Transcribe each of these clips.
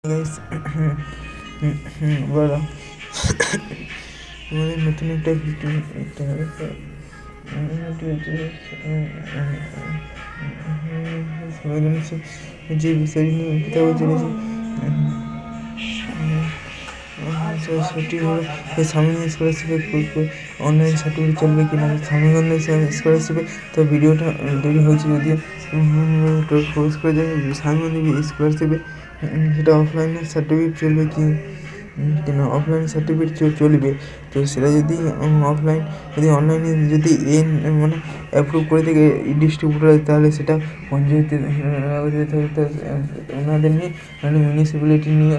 Guys বলো আমাদের নতুন একটা ভিডিও যে বিষয় নিয়ে কথা বলতে চলেছি সেটি হলো স্বামী স্কলারশিপে অনলাইন সার্টিফিকেট চলবে কিনা। স্বামী অনলাইন স্কলারশিপে তো ভিডিওটা তৈরি হয়েছে, যদিও ফোর্স করে যায় স্বামী স্কলারশিপে সেটা অফলাইনে সার্টিফিকেট চলবে কিনা। অফলাইন সার্টিফিকেট চলবে, তো সেটা যদি অফলাইন যদি অনলাইনে যদি মানে অ্যাপ্রুভ করে থেকে ডিস্ট্রিবিউটার, তাহলে সেটা পঞ্চায়েতে ওনাদের নিয়ে মানে মিউনিসিপ্যালিটি নিয়ে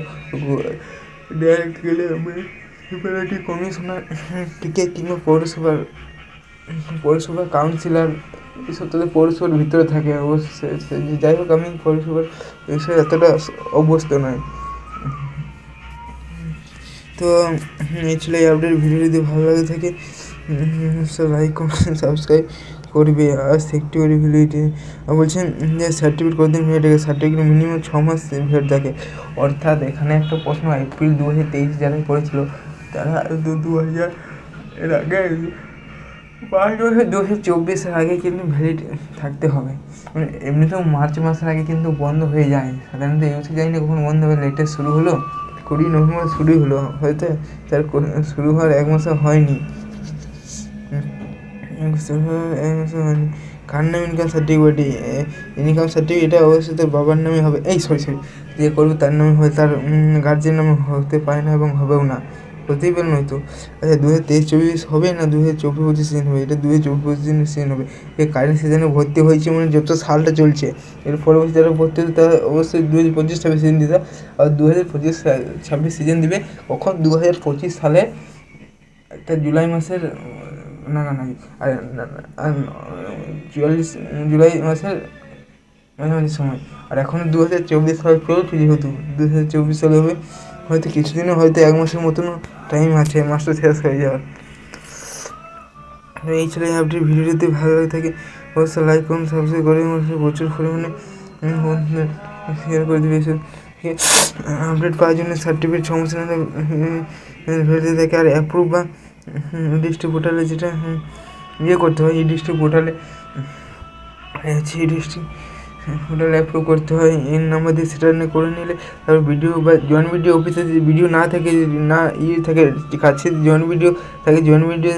ডাইরেক্ট গেলে মিউনিসিপ্যালিটি কমিশনার থেকে কিংবা পৌরসভার কাউন্সিলর এসব তাদের পৌরসভার ভিতরে থাকে। অবশ্যই যাই হোক, আমি পৌরসভার বিষয়ে এতটা অভ্যস্ত নয়। তো এই ছিল এই আপডেট। ভিডিও যদি ভালো লাগে থাকে লাইক কমেন্ট সাবস্ক্রাইব করবে। আর একটু করে ভিডিওটি বলছেন যে সার্টিফিকেট কতদিন ভ্যালিড থাকে। সার্টিফিকেট মিনিমাম 6 মাস ভ্যালিড থাকে। অর্থাৎ এখানে একটা প্রশ্ন এপ্রিল 2023 যারা করেছিল তারা 2000 এর আগে 2024 আগে কিন্তু ভ্যালিড থাকতে হবে। মানে এমনিতেও মার্চ মাসের আগে কিন্তু বন্ধ হয়ে যায় সাধারণত। এই বছর জানি না কখন বন্ধ হবে। লেটেস্ট শুরু হলো 20 নভেম্বর শুরুই হলো, হয়তো তার শুরু হওয়ার 1 মাসও হয়নি। কার নাম ইনকাম সার্টিফিকেট? ইনকাম সার্টিফিকেট এটা অবশ্যই তার বাবার নামে হবে। সরি যে করবে তার নামে হবে, তার গার্জেন নামে হতে পারে না এবং হবেও না, হতেই পারে নয়তো। আচ্ছা 2023-24 হবে না 2024-25 সিজন হবে? এটা 2024-25 সিজন হবে। এই কারেন্ট সিজনে ভর্তি হয়েছে মানে যত সালটা চলছে এর পরবর্তী যারা ভর্তি হচ্ছে তারা অবশ্যই 2025-26 সিজন দিতে, আর 2025-26 সিজন দিবে কখন? 2025 সালে একটা জুলাই মাসের নাগানাগি, আর 44 জুলাই মাসের মাঝামাঝি সময়। আর এখন 2024 সাল চলছে, যেহেতু 2024 সালে হবে, হয়তো কিছুদিনও হয়তো 1 মাসের মতনও টাইম আছে মাসটা শেষ হয়ে যাওয়ার। এই ছিল এই আপডেট। ভিডিও যদি ভালো লাগে থাকে অবশ্যই লাইক করুন, সাবস্ক্রাইব করে প্রচুর পরিমাণে শেয়ার করে দেবে। আপডেট পাওয়ার জন্য সার্টিফিকেট সমস্যা ভেরিফাই থাকে। আর অ্যাপ্রুভ বা ডিস্ট্রিক্ট পোর্টালে যেটা করতে হয়, এই ডিস্ট্রিক্ট পোর্টালে পোর্টালে অ্যাপ্রুভ করতে হয় এর নাম্বার দিয়ে, সেটা করে নিলে তারপর ভিডিও বা জয়েন্ট ভিডিও অফিসে যদি ভিডিও না থাকে, না থাকে কাছে জয়েন্ট ভিডিও থাকে, জয়েন্ট ভিডিও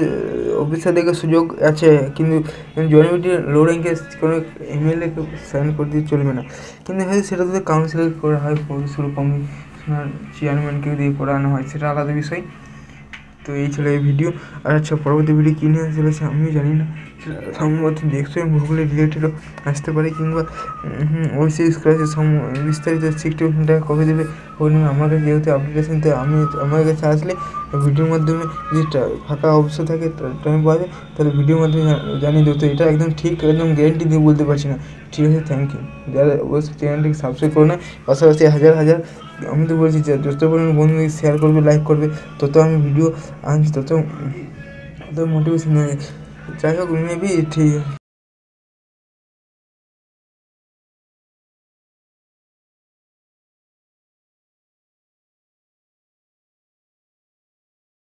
অফিসার দেখে সুযোগ আছে, কিন্তু জয়েন্ট ভিডিও লো র্যাঙ্কে কোনো এমএলএকে সাইন করে দিয়ে চলবে না। কিন্তু হয়তো সেটা যদি কাউন্সিলর করা হয়, পৌরসভা কমিশনার চেয়ারম্যানকে দিয়ে করানো হয়, সেটা আলাদা বিষয়। তো এই ছিল এই ভিডিও। আর আচ্ছা, পরবর্তী ভিডিও কী নিয়ে চলেছে আমিও জানি না, সম্ভবত দেখতে ভূগোলের রিলেটেডও আসতে পারে, কিংবা ওইসি স্কলারশিপ বিস্তারিত 60% টাকা কবে দেবে ওই আমার কাছে যেহেতু আপডেটেশন, তো আমি আমার কাছে আসলে ভিডিওর মাধ্যমে যদি ফাঁকা অবস্থা থাকে টাইম পাওয়া যায় তাহলে ভিডিওর মাধ্যমে জানিয়ে দেবো। তো এটা একদম ঠিক একদম গ্যারেন্টি দিয়ে বলতে পারছি না। ঠিক আছে, থ্যাংক ইউ। যারা অবশ্যই চ্যানেলটিকে সাবস্ক্রাইব করো না, পাশাপাশি হাজার আমি তো বলছি যে যত পরিমাণ বন্ধুদের শেয়ার করবে, লাইক করবে, তত আমি ভিডিও আনছি, তত মোটিভেশন। যাই হোক, মেবি ঠিক